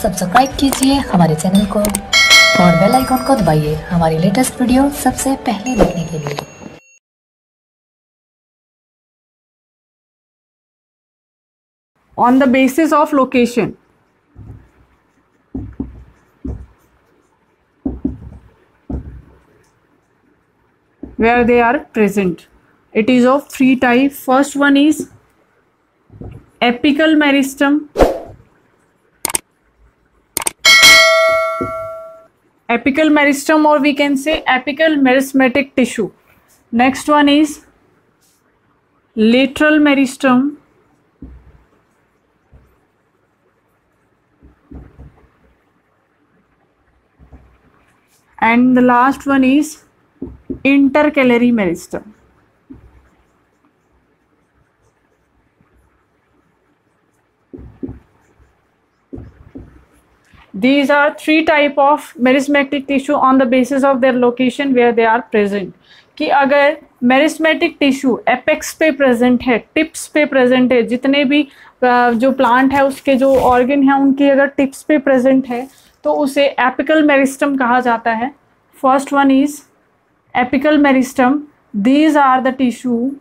Subscribe कीजिए हमारे channel को और बेल आइकॉन को दबाइए हमारी लेटेस्ट वीडियो सबसे पहले देखने के लिए। On the basis of location, where they are present, it is of three types. First one is apical meristem. Apical meristem, or we can say apical meristematic tissue. Next one is lateral meristem. And the last one is intercalary meristem. These are three type of meristematic tissue on the basis of their location where they are present. कि अगर meristematic tissue apex पे present है, tips पे present है, जितने भी जो plant है उसके जो ऑर्गन है उनकी अगर टिप्स पे प्रेजेंट है तो उसे एपिकल मेरिस्टम कहा जाता है. First one is apical meristem. These are the tissue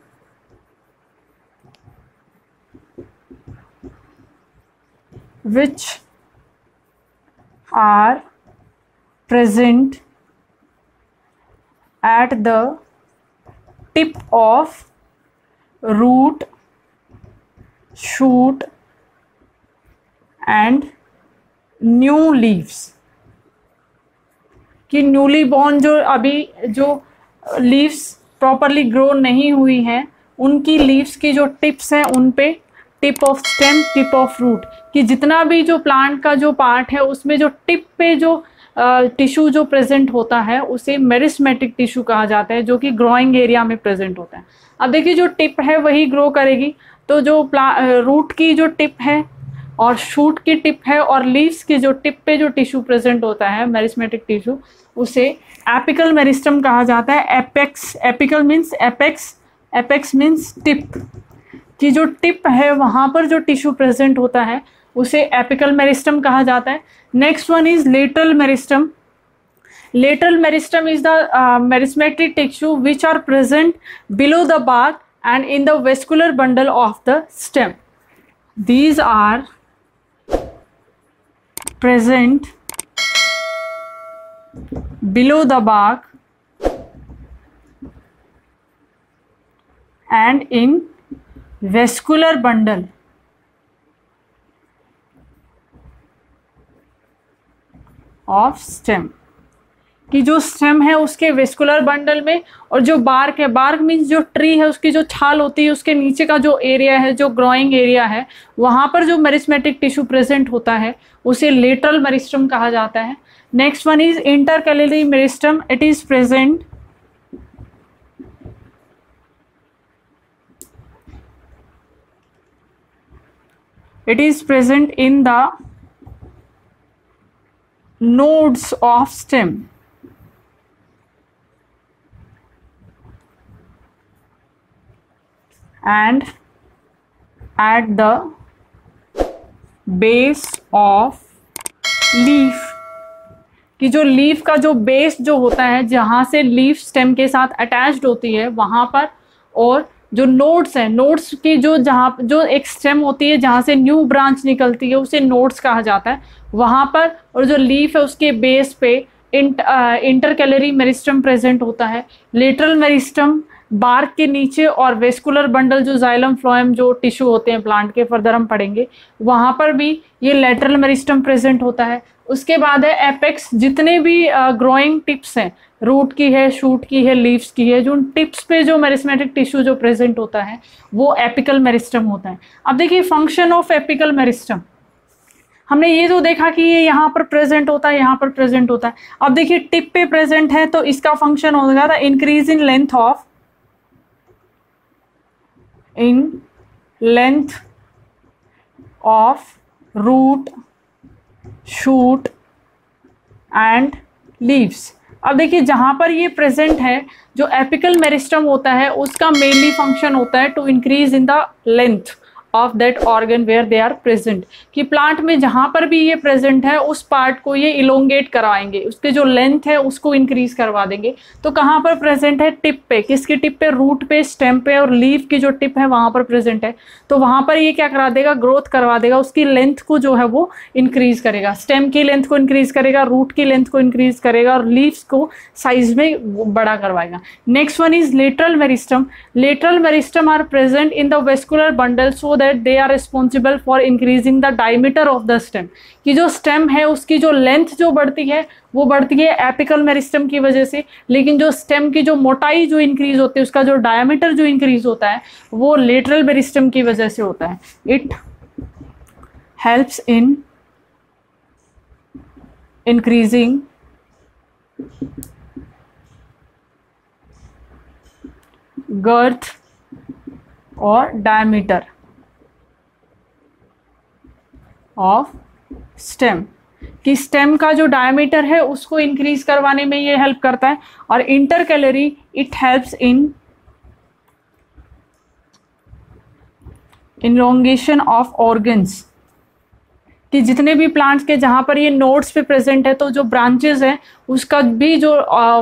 which are present at the tip of root, shoot and new leaves. कि न्यूली बॉर्न जो अभी जो लीव्स प्रॉपरली ग्रो नहीं हुई हैं उनकी लीव्स की जो टिप्स हैं उन पे tip of stem, tip of root, कि जितना भी जो प्लांट का जो पार्ट है उसमें जो टिप पे जो टिश्यू जो प्रेजेंट होता है उसे मेरिस्मेटिक टिश्यू कहा जाता है, जो कि ग्रोइंग एरिया में प्रेजेंट होता है. अब देखिए जो टिप है वही ग्रो करेगी, तो जो रूट की जो टिप है और शूट की टिप है और लीव्स की जो टिप पे जो टिश्यू प्रेजेंट होता है मेरिस्मेटिक टिश्यू उसे एपिकल मेरिस्टम कहा जाता है. Apex, apical means apex, apex means tip, कि जो टिप है वहाँ पर जो टिश्यू प्रेजेंट होता है उसे एपिकल मेरिस्टम कहा जाता है. Next one is lateral meristem. Lateral meristem is the meristematic tissue which are present below the bark and in the vascular bundle of the stem. These are present below the bark and in vascular bundle of stem. कि जो stem है उसके vascular bundle में और जो bark है, bark means जो tree है उसकी जो छाल होती है उसके नीचे का जो एरिया है, जो ग्रोइंग एरिया है, वहाँ पर जो मेरिस्मेटिक टिश्यू प्रेजेंट होता है उसे लेटरल मेरिस्टम कहा जाता है. Next one is intercalary meristem. It is present in the nodes of stem and at the base of leaf. कि जो लीफ का जो बेस जो होता है जहाँ से लीफ स्टेम के साथ अटैच्ड होती है वहाँ पर, और जो नोड्स हैं, नोड्स की जो जहाँ जो एक स्टेम होती है जहाँ से न्यू ब्रांच निकलती है उसे नोड्स कहा जाता है वहाँ पर, और जो लीफ है उसके बेस पे इंटरकैलरी मेरिस्टम प्रेजेंट होता है. लेटरल मेरिस्टम बार्क के नीचे और वेस्कुलर बंडल जो जाइलम फ्लोएम जो टिश्यू होते हैं प्लांट के, फर्दर हम पढ़ेंगे, वहाँ पर भी ये लेटरल मेरिस्टम प्रेजेंट होता है. उसके बाद है एपेक्स. जितने भी ग्रोइंग टिप्स हैं, रूट की है, शूट की है, लीव्स की है, जो टिप्स पे जो मेरिस्मेटिक टिश्यू जो प्रेजेंट होता है वो एपिकल मेरिस्टम होता है. अब देखिए फंक्शन ऑफ एपिकल मेरिस्टम. हमने ये जो देखा कि ये यहाँ पर प्रेजेंट होता है, यहाँ पर प्रेजेंट होता है. अब देखिए टिप पे प्रेजेंट है तो इसका फंक्शन होगा the increase in length of root, shoot and leaves. अब देखिए जहाँ पर ये प्रेजेंट है, जो एपिकल मेरिस्टम होता है उसका मेनली फंक्शन होता है to increase in the length of that organ where they are present, कि प्लांट में जहाँ पर भी ये प्रेजेंट है उस पार्ट को ये इलोंगेट कराएंगे, उसके जो लेंथ है उसको इंक्रीज करवा देंगे। तो कहाँ पर प्रेजेंट है? टिप पे। किसकी टिप पे? रूट पे, स्टेम पे और लीफ की जो टिप है वहाँ पर प्रेजेंट है। तो वहाँ पर ये क्या करा देगा? ग्रोथ करवा देगा, उसकी लेंथ को जो है वो इंक्रीज करेगा, स्टेम की लेंथ को इंक्रीज करेगा, रूट की लेंथ को इंक्रीज करेगा और लीव्स को साइज में बड़ा करवाएगा। Next one is lateral meristem. Lateral meristem are present in the vascular bundle so that they are responsible for increasing the diameter of the stem, कि जो स्टेम है उसकी जो लेंथ जो बढ़ती है वो बढ़ती है एपिकल मेरिस्टम की वजह से, लेकिन जो स्टेम की जो मोटाई जो इंक्रीज होती है, उसका जो डायमीटर जो इंक्रीज होता है वो लेटरल मेरिस्टम की वजह से होता है। It helps in increasing girth और डायमीटर ऑफ स्टेम, कि स्टेम का जो डायमीटर है उसको इंक्रीज करवाने में ये हेल्प करता है। और intercalary it helps in elongation of organs, कि जितने भी प्लांट्स के जहाँ पर ये नोड्स पे प्रेजेंट है तो जो ब्रांचेस हैं उसका भी जो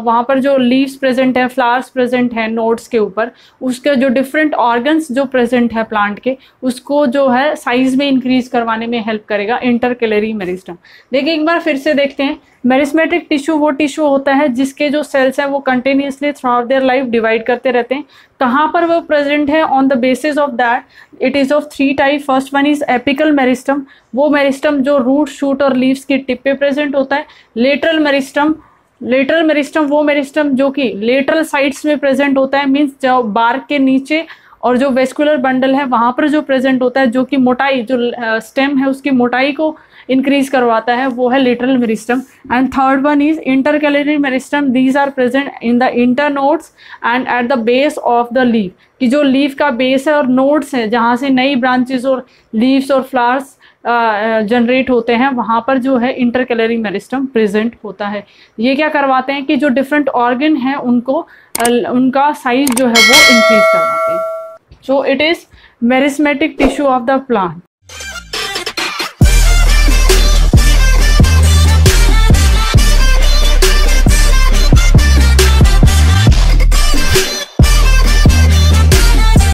वहाँ पर जो लीव्स प्रेजेंट है, फ्लावर्स प्रेजेंट है नोड्स के ऊपर, उसके जो डिफरेंट ऑर्गन्स जो प्रेजेंट है प्लांट के, उसको जो है साइज में इंक्रीज करवाने में हेल्प करेगा इंटरकैलरी मेरिस्टम। देखिए एक बार फिर से देखते हैं। मेरिस्मेटिक टिश्यू वो टिश्यू होता है जिसके जो सेल्स हैं वो continuously through out their life divide करते रहते हैं। कहाँ पर वो प्रेजेंट है? On the basis of that it is of 3 type. First one is apical meristem, वो मेरिस्टम जो रूट, शूट और लीव्स की टिप पे प्रेजेंट होता है। लेटरल मेरिस्टम, लेटरल मेरिस्टम वो मेरिस्टम जो कि लेटरल साइड्स में प्रेजेंट होता है, मीन्स जो बार्क के नीचे और जो वेस्कुलर बंडल है वहाँ पर जो प्रेजेंट होता है, जो कि मोटाई जो स्टेम है उसकी मोटाई को इंक्रीज करवाता है, वो है lateral meristem. And third one is intercalary meristem, these are present in the internodes and at the base of the leaf, कि जो लीफ का बेस है और नोड्स है जहाँ से नई ब्रांचेस और लीव्स और फ्लावर्स जनरेट होते हैं, वहाँ पर जो है इंटरकैलरी मेरिस्टम प्रेजेंट होता है। ये क्या करवाते हैं कि जो डिफरेंट ऑर्गन हैं उनको उनका साइज जो है वो इंक्रीज करवाते हैं। So it is meristematic tissue of the plant.